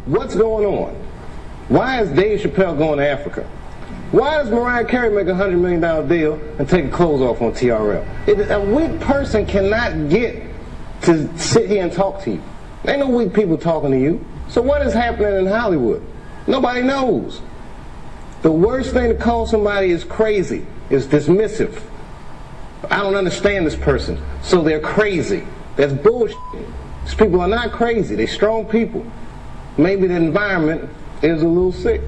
What's going on? Why is Dave Chappelle going to Africa? Why does Mariah Carey make a $100 million deal and take her clothes off on TRL? A weak person cannot get to sit here and talk to you. There ain't no weak people talking to you. So what is happening in Hollywood? Nobody knows. The worst thing to call somebody is crazy, is dismissive. I don't understand this person, so they're crazy. That's bullshit. These people are not crazy. They're strong people. Maybe the environment is a little sick.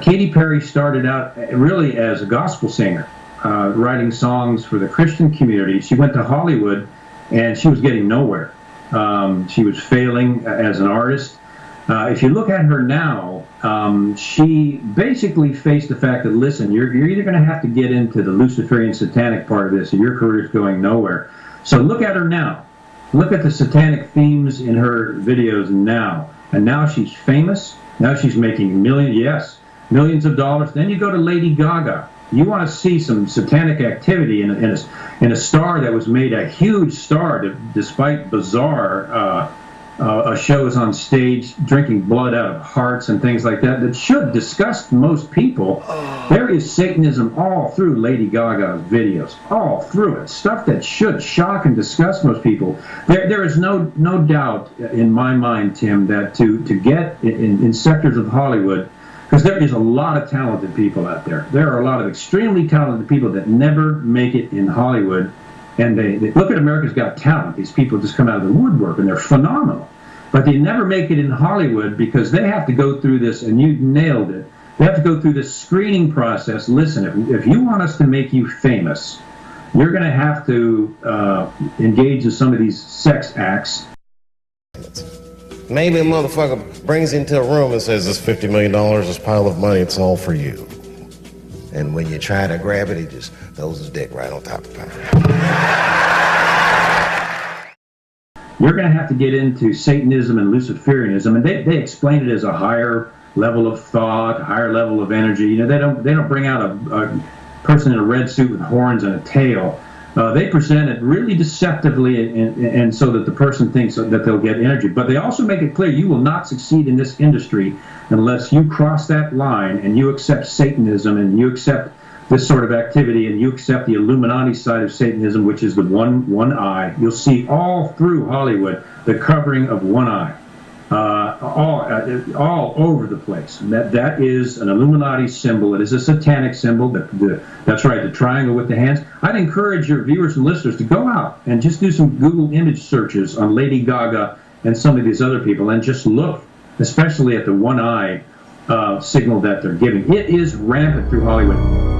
Katy Perry started out really as a gospel singer, writing songs for the Christian community. She went to Hollywood, and she was getting nowhere. She was failing as an artist. If you look at her now, she basically faced the fact that, listen, you're either going to have to get into the Luciferian satanic part of this, or your career is going nowhere. So look at her now. Look at the satanic themes in her videos now. And now she's famous. Now she's making millions of dollars. Then you go to Lady Gaga. You want to see some satanic activity in a star that was made a huge star despite bizarre shows on stage, drinking blood out of hearts and things like that should disgust most people. There is Satanism all through Lady Gaga's videos, all through it. Stuff that should shock and disgust most people. There is no doubt in my mind, Tim, that to get in sectors of Hollywood, because there is a lot of talented people out there. There are a lot of extremely talented people that never make it in Hollywood. And they look at America's Got Talent. These people just come out of the woodwork, and they're phenomenal. But they never make it in Hollywood because they have to go through this, and you nailed it, they have to go through this screening process. Listen, if you want us to make you famous, you're going to have to engage in some of these sex acts. Maybe a motherfucker brings into a room and says, this $50 million, this pile of money, it's all for you. And when you try to grab it, he just throws his dick right on top of it. You're going to have to get into Satanism and Luciferianism, and they explain it as a higher level of thought, a higher level of energy. You know, they don't bring out a person in a red suit with horns and a tail. They present it really deceptively, and so that the person thinks that they'll get energy. But they also make it clear you will not succeed in this industry unless you cross that line and you accept Satanism and you accept this sort of activity and you accept the Illuminati side of Satanism, which is the one eye. You'll see all through Hollywood the covering of one eye. All over the place. That is an Illuminati symbol. It is a satanic symbol. That's right, the triangle with the hands. I'd encourage your viewers and listeners to go out and just do some Google image searches on Lady Gaga and some of these other people and just look, especially at the one eye signal that they're giving. It is rampant through Hollywood.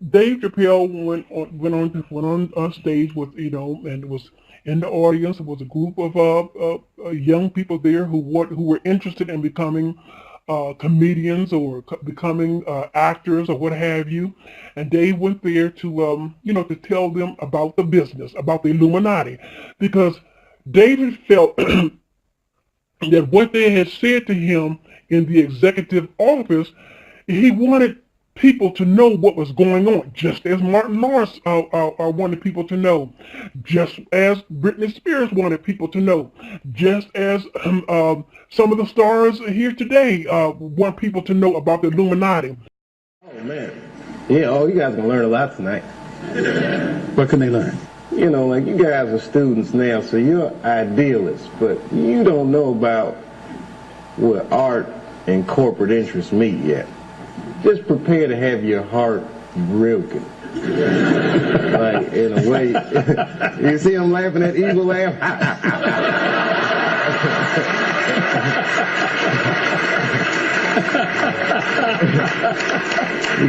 Dave Chappelle went on stage with, and was in the audience. There was a group of young people there who were interested in becoming comedians or becoming actors or what have you. And Dave went there to to tell them about the business, about the Illuminati, because David felt that what they had said to him in the executive office, he wanted people to know what was going on, just as Martin Lawrence wanted people to know, just as Britney Spears wanted people to know, just as some of the stars here today want people to know about the Illuminati. Oh, man. Yeah, you guys can learn a lot tonight. What can they learn? Like you guys are students now, so you're idealists, but you don't know about what art and corporate interests meet yet. Just prepare to have your heart broken. Like, in a way, you see him laughing, that evil laugh?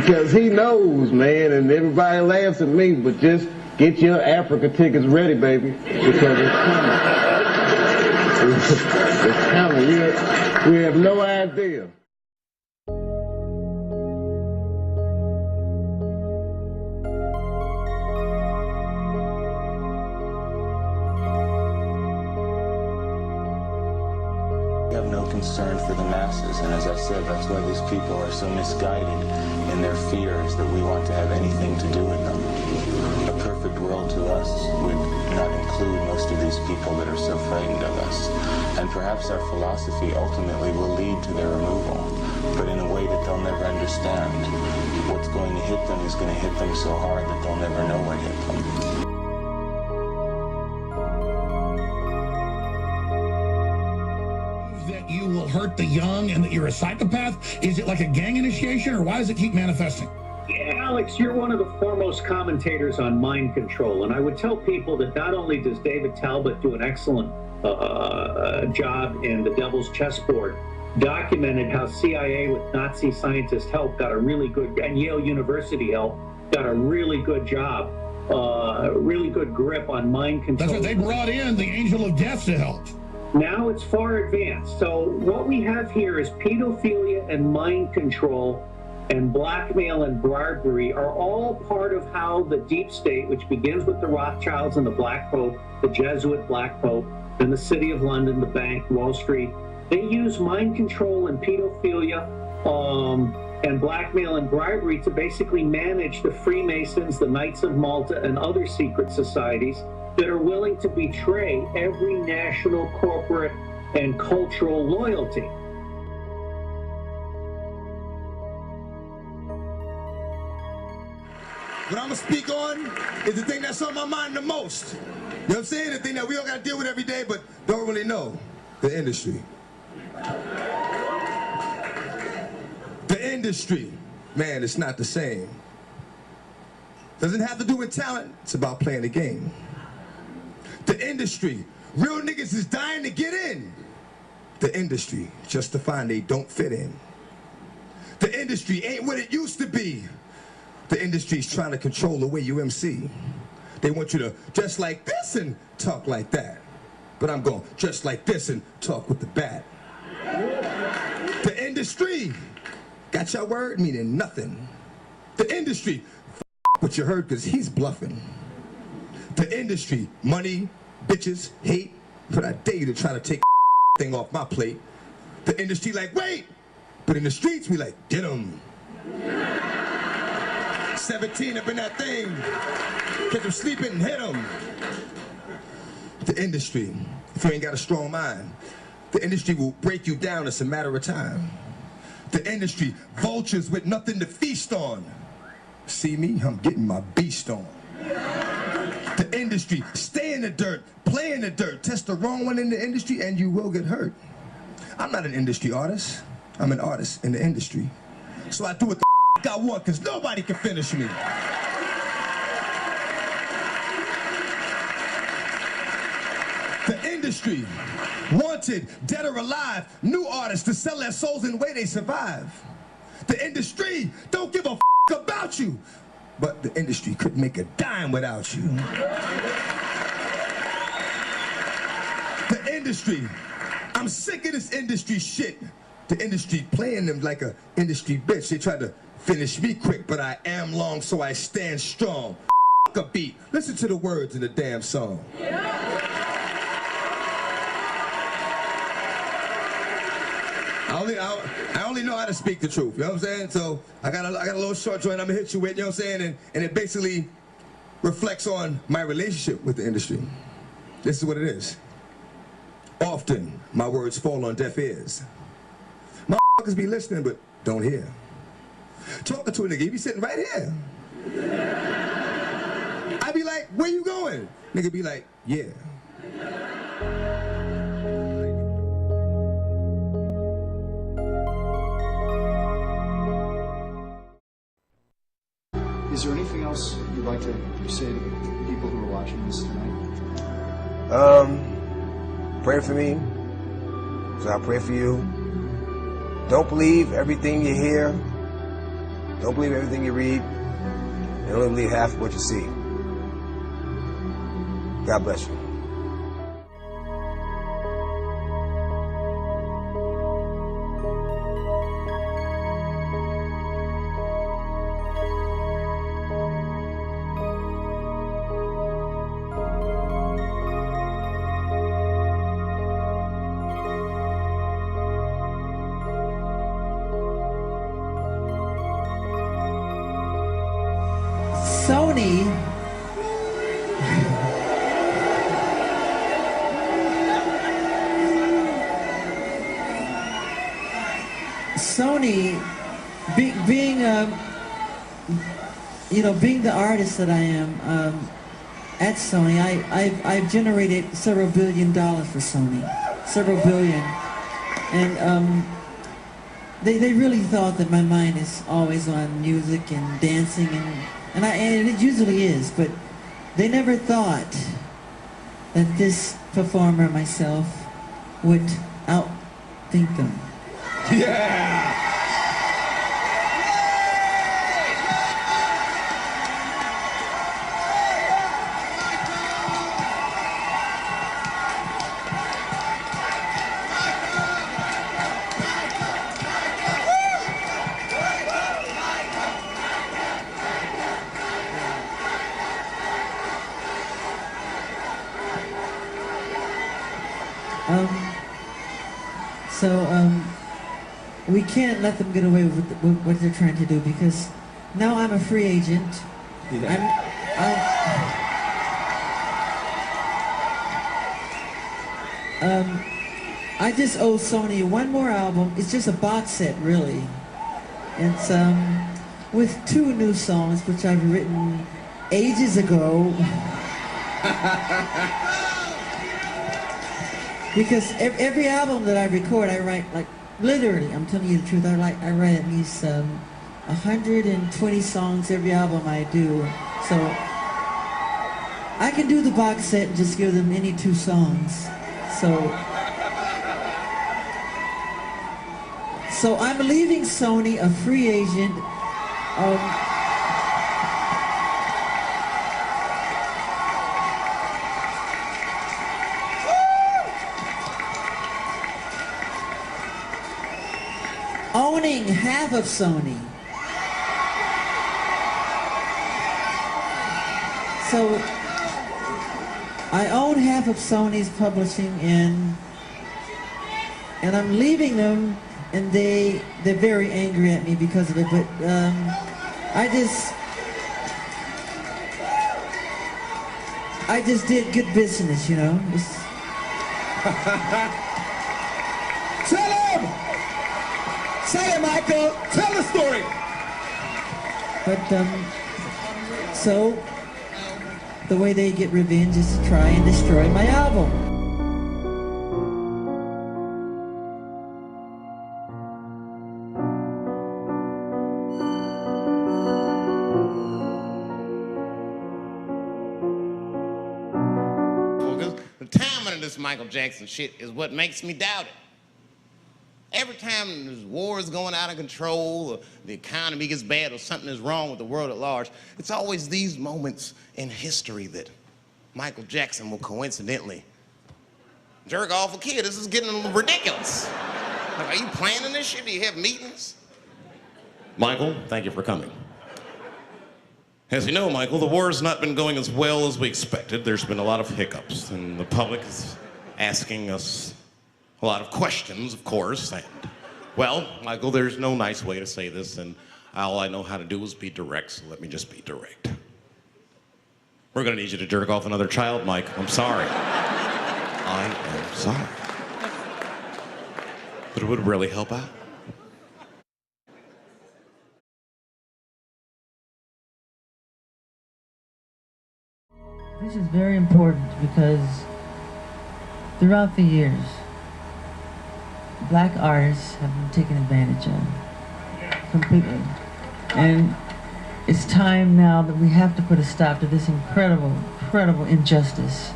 Because he knows, man, and everybody laughs at me, but just get your Africa tickets ready, baby, because it's coming. It's coming. We have no idea. We have no concern for the masses, and as I said, that's why these people are so misguided in their fears that we want to have anything to do with them. A perfect world to us would not include most of these people that are so frightened of us, and perhaps our philosophy ultimately will lead to their removal, but in a way that they'll never understand. What's going to hit them is going to hit them so hard that they'll never know what hit them. You will hurt the young and that you're a psychopath? Is it like a gang initiation, or why does it keep manifesting? Yeah, Alex, you're one of the foremost commentators on mind control, and I would tell people that not only does David Talbot do an excellent job in The Devil's Chessboard, documented how CIA with Nazi scientist help got a really good, and Yale University help got a really good job, really good grip on mind control. That's what they brought in, the Angel of Death to help. Now it's far advanced. So what we have here is pedophilia and mind control and blackmail and bribery are all part of how the deep state, which begins with the Rothschilds and the Black Pope, the Jesuit Black Pope, and the City of London, the bank, Wall Street, they use mind control and pedophilia and blackmail and bribery to basically manage the Freemasons, the Knights of Malta, and other secret societies that are willing to betray every national, corporate, and cultural loyalty. What I'm gonna speak on is the thing that's on my mind the most. You know what I'm saying? The thing that we all gotta deal with every day, but don't really know. The industry. The industry. Man, it's not the same. Doesn't have to do with talent, it's about playing the game. The industry. Real niggas is dying to get in. The industry, just to find they don't fit in. The industry ain't what it used to be. The industry's trying to control the way you MC. They want you to dress like this and talk like that. But I'm going dress like this and talk with the bat. The industry. Got your word? Meaning nothing. The industry. What you heard, because he's bluffing. The industry. Money, bitches, hate. But I dare you to try to take thing off my plate. The industry like, wait. But in the streets, we like, get 'em. 17 up in that thing. Catch them sleeping and hit them. The industry, if you ain't got a strong mind, the industry will break you down. It's a matter of time. The industry, vultures with nothing to feast on. See me? I'm getting my beast on. The industry, stay in the dirt, play in the dirt. Test the wrong one in the industry and you will get hurt. I'm not an industry artist. I'm an artist in the industry. So I do what the I want, because nobody can finish me. The industry, wanted, dead or alive, new artists to sell their souls in the way they survive. The industry don't give a about you. but the industry couldn't make a dime without you. The industry, I'm sick of this industry shit. The industry playing them like a industry bitch. They try to finish me quick, but I am long, so I stand strong. F a beat. Listen to the words in the damn song. I only know how to speak the truth, you know what I'm saying? So I got a little short joint I'm gonna hit you with, you know what I'm saying? And it basically reflects on my relationship with the industry. This is what it is. Often, my words fall on deaf ears. Motherfuckers be listening, but don't hear. Talking to a nigga, he be sitting right here. I be like, where you going? Nigga be like, yeah. Is there anything else you'd like to say to the people who are watching this tonight? Pray for me, because I pray for you. Don't believe everything you hear. Don't believe everything you read. And only believe half of what you see. God bless you. Sony, being the artist that I am at Sony, I've generated several $1 billion for Sony, several billion, and they really thought that my mind is always on music and dancing, and it usually is, but they never thought that this performer myself would outthink them. Yeah! We can't let them get away with what they're trying to do, because now I'm a free agent. Yeah. I just owe Sony one more album. It's just a box set, really. It's with 2 new songs, which I've written ages ago. Because every album that I record, I write, like, literally, I'm telling you the truth, I write at least 120 songs every album I do. So I can do the box set and just give them any 2 songs. So I'm leaving Sony a free agent. Owning half of Sony. So I own half of Sony's publishing, and I'm leaving them, and they're very angry at me because of it, but I just did good business, you know. Tell him! Say it, Michael! Tell the story! But, so, the way they get revenge is to try and destroy my album. The timing of this Michael Jackson shit is what makes me doubt it. Every time the war is going out of control, or the economy gets bad, or something is wrong with the world at large, it's always these moments in history that Michael Jackson will coincidentally jerk off a kid. This is getting a little ridiculous. Like, are you planning this shit? Do you have meetings? Michael, thank you for coming. As you know, Michael, the war has not been going as well as we expected. There's been a lot of hiccups, and the public is asking us a lot of questions, of course. And, well, Michael, there's no nice way to say this, and all I know how to do is be direct, so let me just be direct. We're gonna need you to jerk off another child, Mike. I'm sorry. I am sorry. But it would really help out. This is very important because throughout the years, black artists have been taken advantage of completely. And it's time now that we have to put a stop to this incredible, incredible injustice.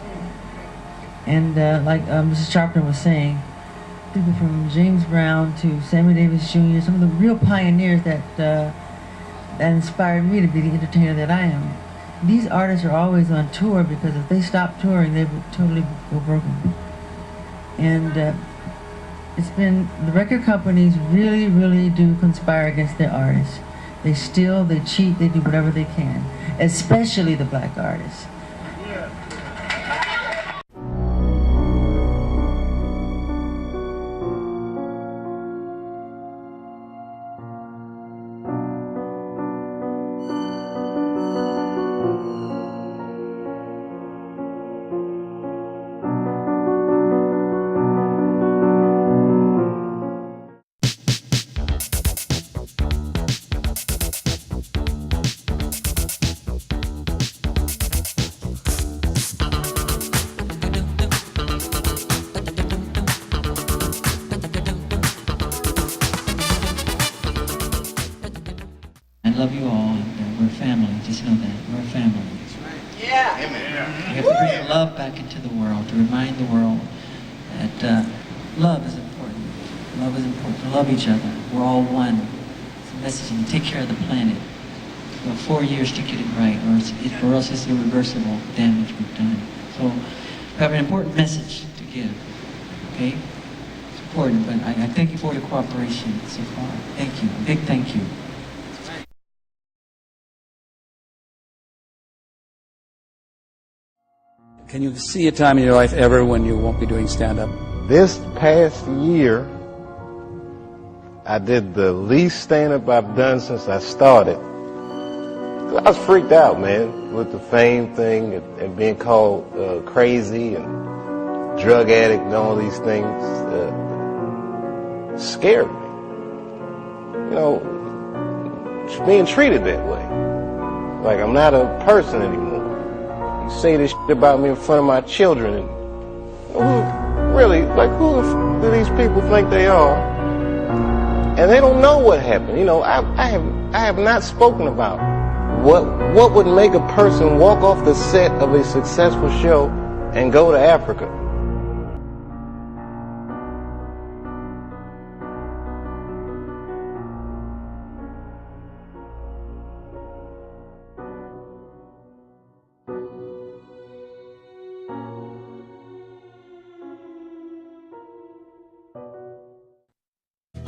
And like Mrs. Sharpton was saying, people from James Brown to Sammy Davis Jr., some of the real pioneers that inspired me to be the entertainer that I am. These artists are always on tour because if they stop touring, they would totally go broken. And it's been, the record companies really, really do conspire against their artists. They steal, they cheat, they do whatever they can, especially the black artists. I love you all, and we're family. Just know that. We're a family. That's right. Yeah. Amen. We have to bring love back into the world, to remind the world that love is important. Love is important. To love each other. We're all one. It's a message, and take care of the planet. We have 4 years to get it right, or else it's irreversible damage we've done. So we have an important message to give. Okay? It's important, but I thank you for your cooperation so far. Thank you. A big thank you. Can you see a time in your life ever when you won't be doing stand-up? This past year, I did the least stand-up I've done since I started. I was freaked out, man, with the fame thing and being called crazy and drug addict and all these things. Scared me. You know, being treated that way. Like I'm not a person anymore. You say this shit about me in front of my children, and really, like, who the f do these people think they are? And they don't know what happened. You know, I have not spoken about what would make a person walk off the set of a successful show and go to Africa.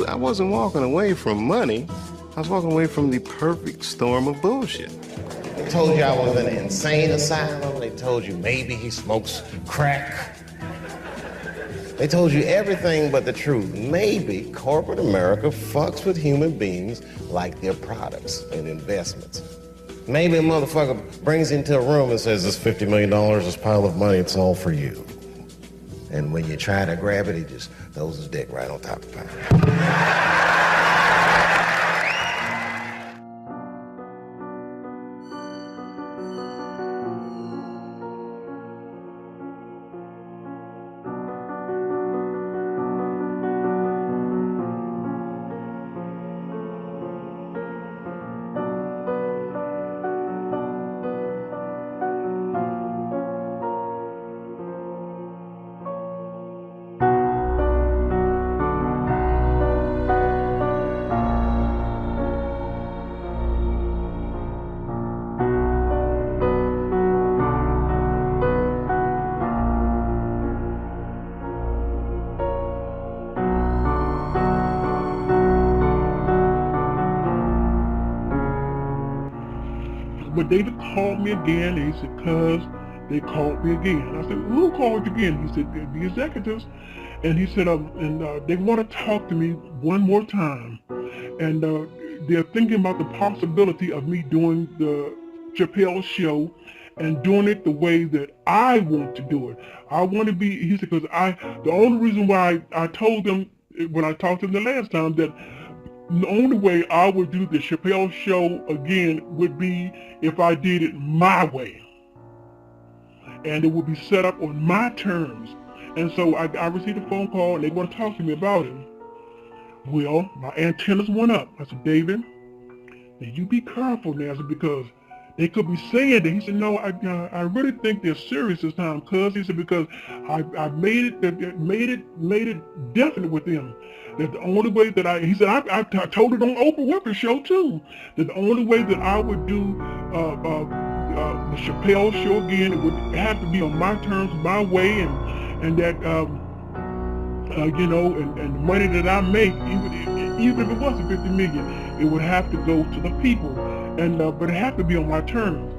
I wasn't walking away from money. I was walking away from the perfect storm of bullshit. They told you I was in an insane asylum. They told you maybe he smokes crack. They told you everything but the truth. Maybe corporate America fucks with human beings like their products and investments. Maybe a motherfucker brings you into a room and says, this $50 million, this pile of money, it's all for you. And when you try to grab it, he just throws his dick right on top of the pile. but David called me again, and he said, cuz they called me again. I said, who called you again? He said, the executives. And he said, they want to talk to me one more time. And they're thinking about the possibility of me doing the Chappelle Show and doing it the way that I want to do it. I want to be, he said, because the only reason why I told them when I talked to them the last time that the only way I would do the Chappelle Show again would be if I did it my way. And it would be set up on my terms. And so I received a phone call and they want to talk to me about it. Well, my antennas went up. I said, David, now you be careful now, because they could be saying that. He said, no, I really think they're serious this time, cuz. He said, because I made it definite with them that the only way that he said, I told it on Oprah Winfrey Show too, that the only way that I would do the Chappelle Show again, it would have to be on my terms, my way, and that you know, and the money that I make, even if it wasn't $50 million, it would have to go to the people, and but it had to be on my terms.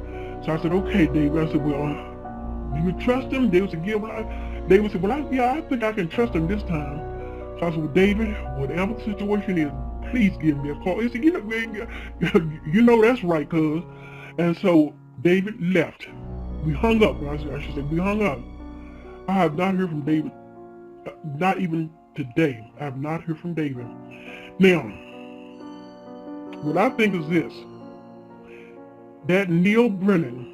So I said, okay, David. I said, well, do you trust him? David said, yeah. David said, well, I think I can trust him this time. So I said, well, David, whatever the situation is, please give me a call. He said, you know that's right, cuz. And so David left. We hung up. I should say we hung up. I have not heard from David. Not even today. I have not heard from David. Now, what I think is this. That Neil Brennan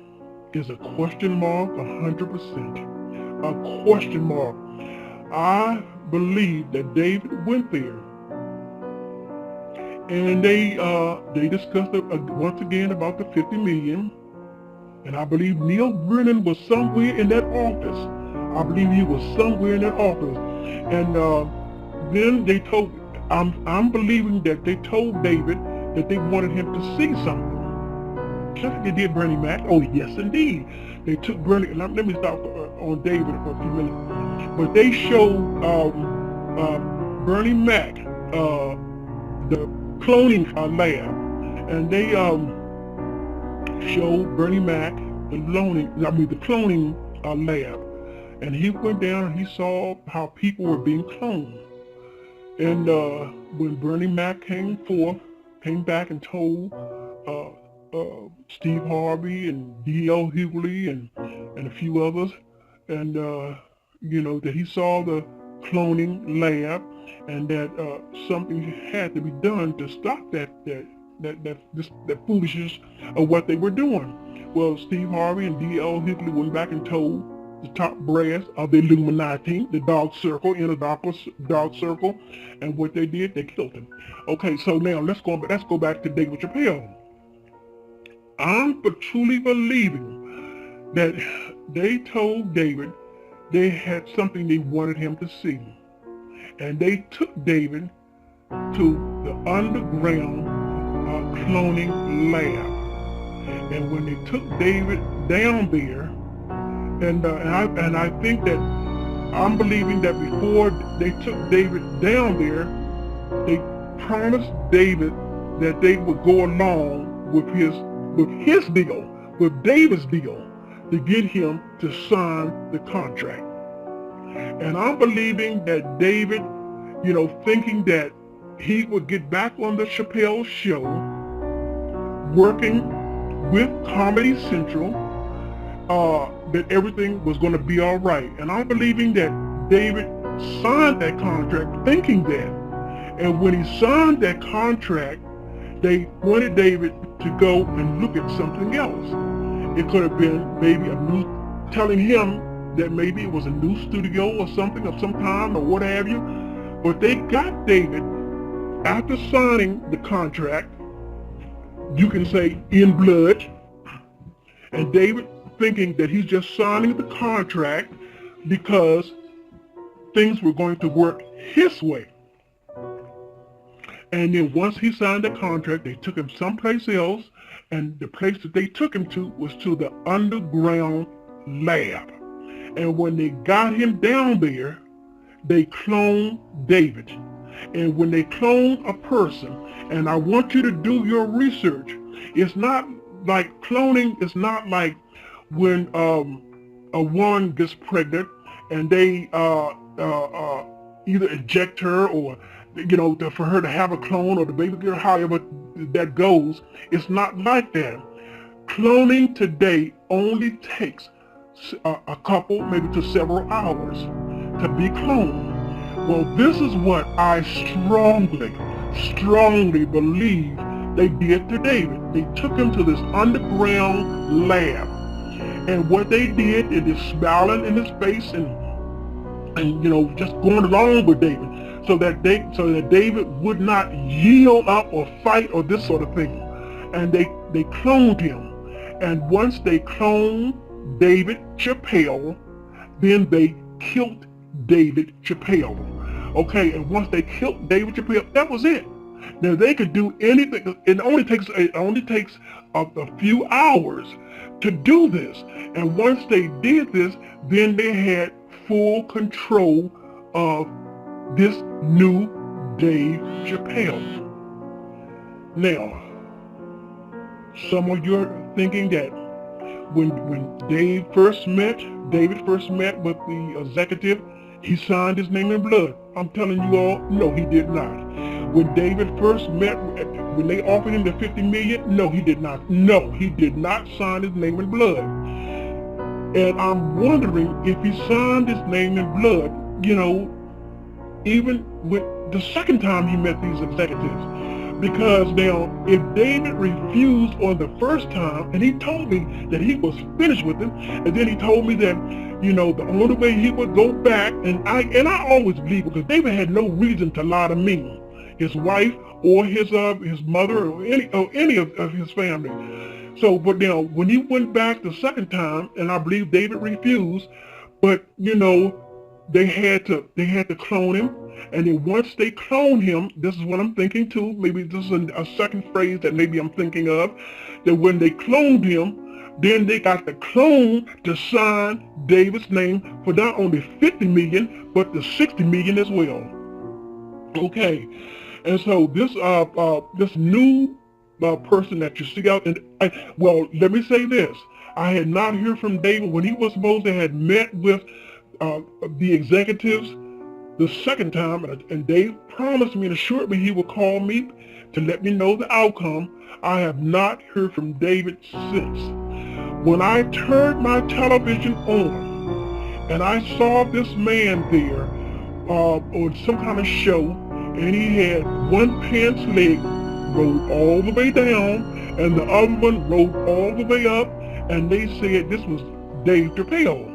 is a question mark, 100%. A question mark. I believe that David went there and they discussed it once again about the $50 million. And I believe Neil Brennan was somewhere in that office. I believe he was somewhere in that office. And then they told, I'm believing that they told David that they wanted him to see something. Just like they did Bernie Mac. Oh, yes, indeed. They took Bernie, let me stop on David for a few minutes. But they showed Bernie Mac, the cloning lab. And they showed Bernie Mac the cloning lab. And he went down and he saw how people were being cloned. And when Bernie Mac came back and told Steve Harvey and D.L. Hughley and a few others, and you know, that he saw the cloning lab and that something had to be done to stop that foolishness of what they were doing. Well, Steve Harvey and D.L. Hughley went back and told the top brass of the Illuminati, the Dark Circle, in the Dark Circle, and what they did, they killed him. Okay, so now let's go back to David Chappelle. I'm truly believing that they told David they had something they wanted him to see, and they took David to the underground cloning lab. And when they took David down there, and I think that I'm believing that before they took David down there, they promised David that they would go along with his deal, with David's deal, to get him to sign the contract. And I'm believing that David, you know, thinking that he would get back on the Chappelle Show, working with Comedy Central, that everything was going to be all right. And I'm believing that David signed that contract thinking that. And when he signed that contract, they wanted David to go and look at something else. It could have been maybe telling him that maybe it was a new studio or something of some kind or what have you. But they got David, after signing the contract, you can say in blood, and David thinking that he's just signing the contract because things were going to work his way. And then once he signed the contract, they took him someplace else, and the place that they took him to was to the underground lab. And when they got him down there, they cloned David. And when they clone a person, and I want you to do your research, it's not like cloning is not like when a woman gets pregnant and they either inject her or, you know, for her to have a clone or the baby girl, however that goes. It's not like that. Cloning today only takes a couple, maybe to several hours to be cloned. Well, this is what I strongly believe they did to David. They took him to this underground lab, and what they did is just smiling in his face and you know, just going along with David, so that David would not yield up or fight or this sort of thing. And they cloned him. And once they cloned David Chappelle, then they killed David Chappelle. Okay, and once they killed David Chappelle, that was it. Now they could do anything. It only takes a few hours to do this. And once they did this, then they had full control of this new Dave Chappelle. Now, some of you are thinking that when David first met with the executive, he signed his name in blood. I'm telling you all, no, he did not. When David first met, when they offered him the $50 million, no, he did not. No, he did not sign his name in blood. And I'm wondering if he signed his name in blood, you know, even with the second time he met these executives. Because now, if David refused on the first time, and he told me that he was finished with him, and then he told me that, you know, the only way he would go back, and I always believe, because David had no reason to lie to me, his wife, or his mother, or any of his family. So, but now, when he went back the second time, and I believe David refused, but, you know, they had to clone him. And then once they clone him, this is what I'm thinking too, maybe this is a second phrase that maybe I'm thinking of, that when they cloned him, then they got the clone to sign David's name for not only $50 million, but the $60 million as well. Okay, and so this new person that you see out, and well, let me say this, I had not heard from David when he was supposed to have met with the executives the second time, and Dave promised me and assured me he would call me to let me know the outcome. I have not heard from David since. When I turned my television on and I saw this man there on some kind of show, and he had one pants leg rolled all the way down and the other one rolled all the way up, and they said this was Dave Chappelle.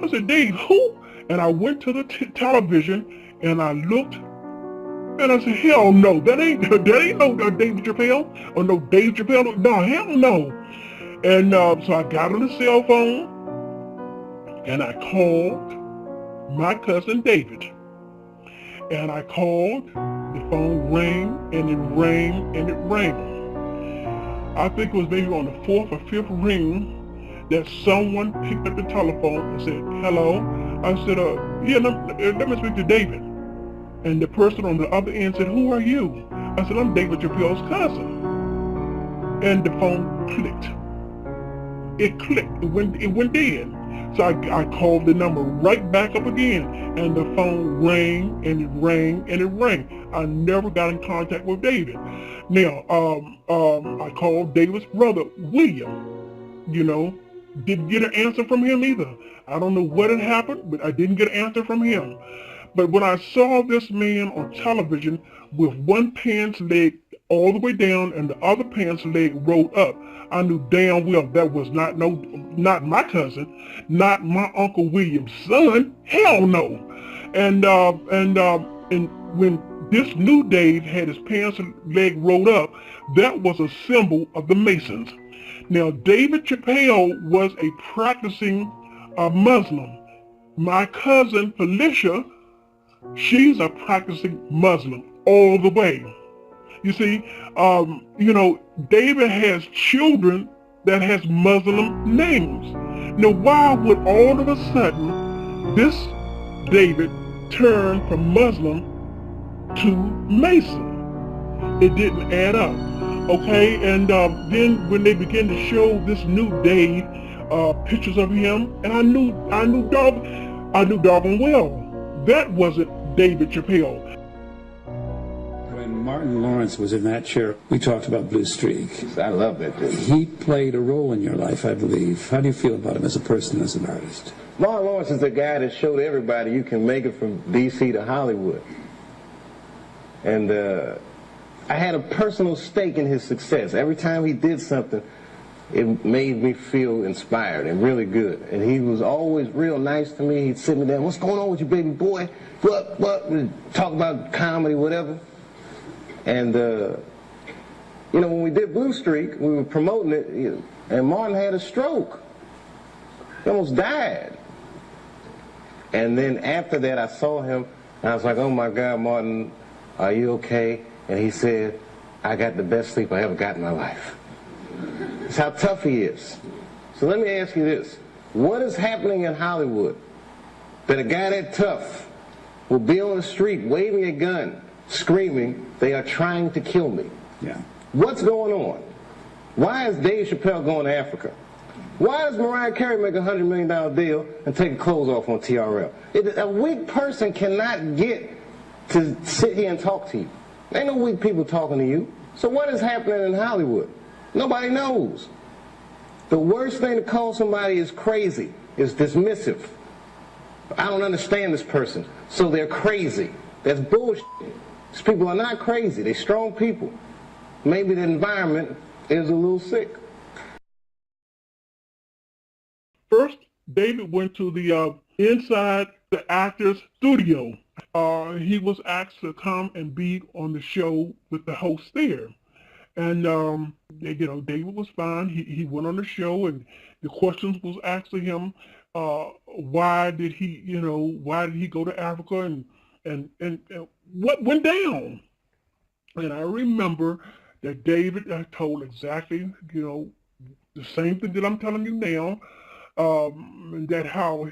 I said, Dave, who? And I went to the television and I looked and I said, hell no, that ain't no David Chappelle or no Dave Chappelle. No, hell no. And so I got on the cell phone and I called my cousin David. And I called, the phone rang and it rang and it rang. I think it was maybe on the fourth or fifth ring that someone picked up the telephone and said, hello. I said, yeah, let me speak to David. And the person on the other end said, who are you? I said, I'm David Chappelle's cousin. And the phone clicked. It clicked, it went dead. So I called the number right back up again, and the phone rang, and it rang, and it rang. I never got in contact with David. Now, I called David's brother, William, you know, didn't get an answer from him either. I don't know what had happened, but I didn't get an answer from him. But when I saw this man on television with one pants leg all the way down and the other pants leg rolled up, I knew damn well that was not my cousin, not my Uncle William's son. Hell no. And when this new Dave had his pants leg rolled up, that was a symbol of the Masons. Now, David Chappelle was a practicing Muslim. My cousin Felicia, she's a practicing Muslim all the way. You see, you know, David has children that has Muslim names. Now, why would all of a sudden this David turn from Muslim to Mason? It didn't add up. Okay, and then when they began to show this new Dave pictures of him, and I knew doggone well that wasn't David Chappelle. When Martin Lawrence was in that chair, we talked about Blue Streak. I love that dude. He played a role in your life, I believe. How do you feel about him as a person, as an artist? Martin Lawrence is the guy that showed everybody you can make it from D.C. to Hollywood. And I had a personal stake in his success. Every time he did something, it made me feel inspired and really good. And he was always real nice to me. He'd sit me down, "What's going on with you, baby boy? What? We'd talk about comedy, whatever." And, you know, when we did Blue Streak, we were promoting it, and Martin had a stroke. He almost died. And then after that, I saw him, and I was like, "Oh my God, Martin, are you okay?" And he said, "I got the best sleep I ever got in my life." That's how tough he is. So let me ask you this. What is happening in Hollywood that a guy that tough will be on the street waving a gun, screaming, "They are trying to kill me"? Yeah. What's going on? Why is Dave Chappelle going to Africa? Why does Mariah Carey make a $100 million deal and take her clothes off on TRL? A weak person cannot get to sit here and talk to you. Ain't no weak people talking to you. So what is happening in Hollywood? Nobody knows. The worst thing to call somebody is crazy, is dismissive. I don't understand this person, so they're crazy. That's bullshit. These people are not crazy. They're strong people. Maybe the environment is a little sick. First, David went to the inside the actor's studio. He was asked to come and be on the show with the host there. And, you know, David was fine. He went on the show, and the questions was asked to him, why did he go to Africa, and what went down? And I remember that David told exactly, you know, the same thing that I'm telling you now, that how,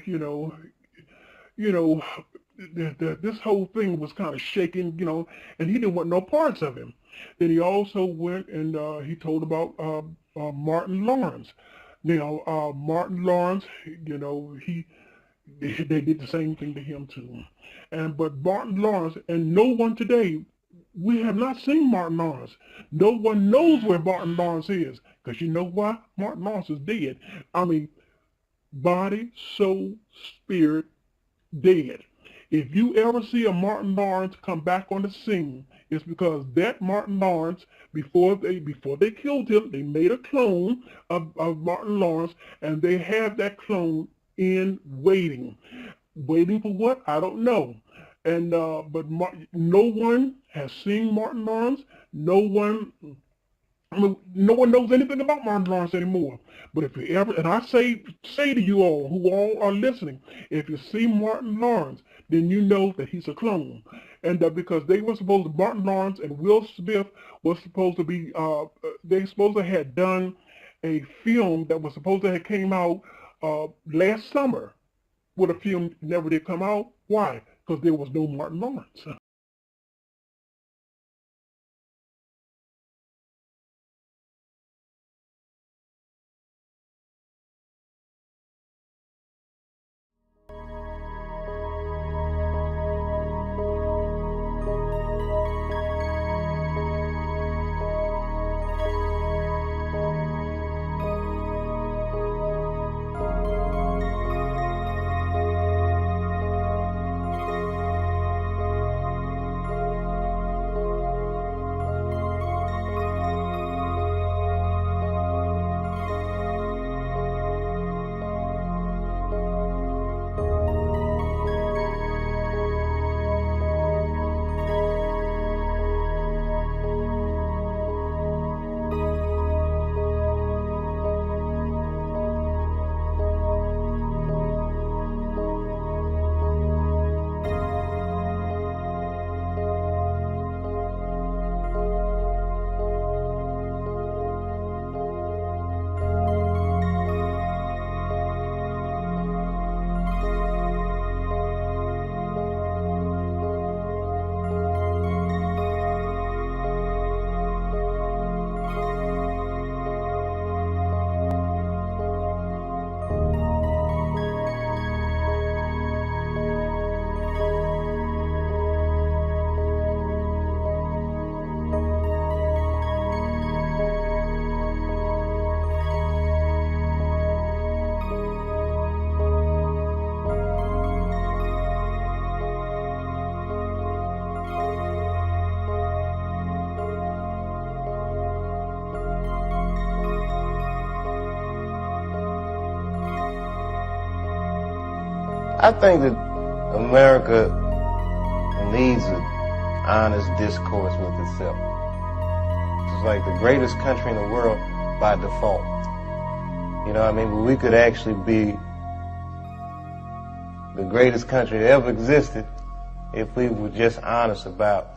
this whole thing was kind of shaking, you know, and he didn't want no parts of him. Then he also went and he told about Martin Lawrence. Now, Martin Lawrence, you know, they did the same thing to him too. But Martin Lawrence, and no one today, we have not seen Martin Lawrence. No one knows where Martin Lawrence is. Because you know why? Martin Lawrence is dead. I mean, body, soul, spirit, dead. If you ever see a Martin Lawrence come back on the scene, it's because that Martin Lawrence, before they killed him, they made a clone of Martin Lawrence, and they have that clone in waiting. Waiting for what? I don't know. And but no one has seen Martin Lawrence. No one knows anything about Martin Lawrence anymore. But if you ever, and I say to you all who all are listening, if you see Martin Lawrence, then you know that he's a clone. And because they were supposed to, Martin Lawrence and Will Smith was supposed to be, they supposed to have done a film that was supposed to have came out last summer. But the film never did come out. Why? Because there was no Martin Lawrence. I think that America needs an honest discourse with itself. It's like the greatest country in the world by default. You know what I mean? But we could actually be the greatest country that ever existed if we were just honest about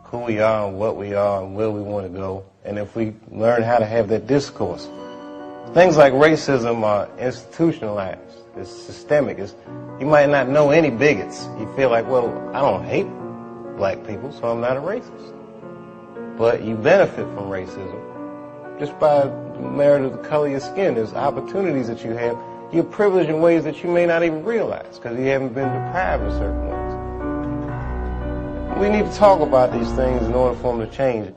who we are and what we are and where we want to go, and if we learn how to have that discourse. Things like racism are institutionalized. It's systemic. You might not know any bigots. You feel like, well, I don't hate black people, so I'm not a racist. But you benefit from racism just by the merit of the color of your skin. There's opportunities that you have. You're privileged in ways that you may not even realize because you haven't been deprived of certain ways. We need to talk about these things in order for them to change.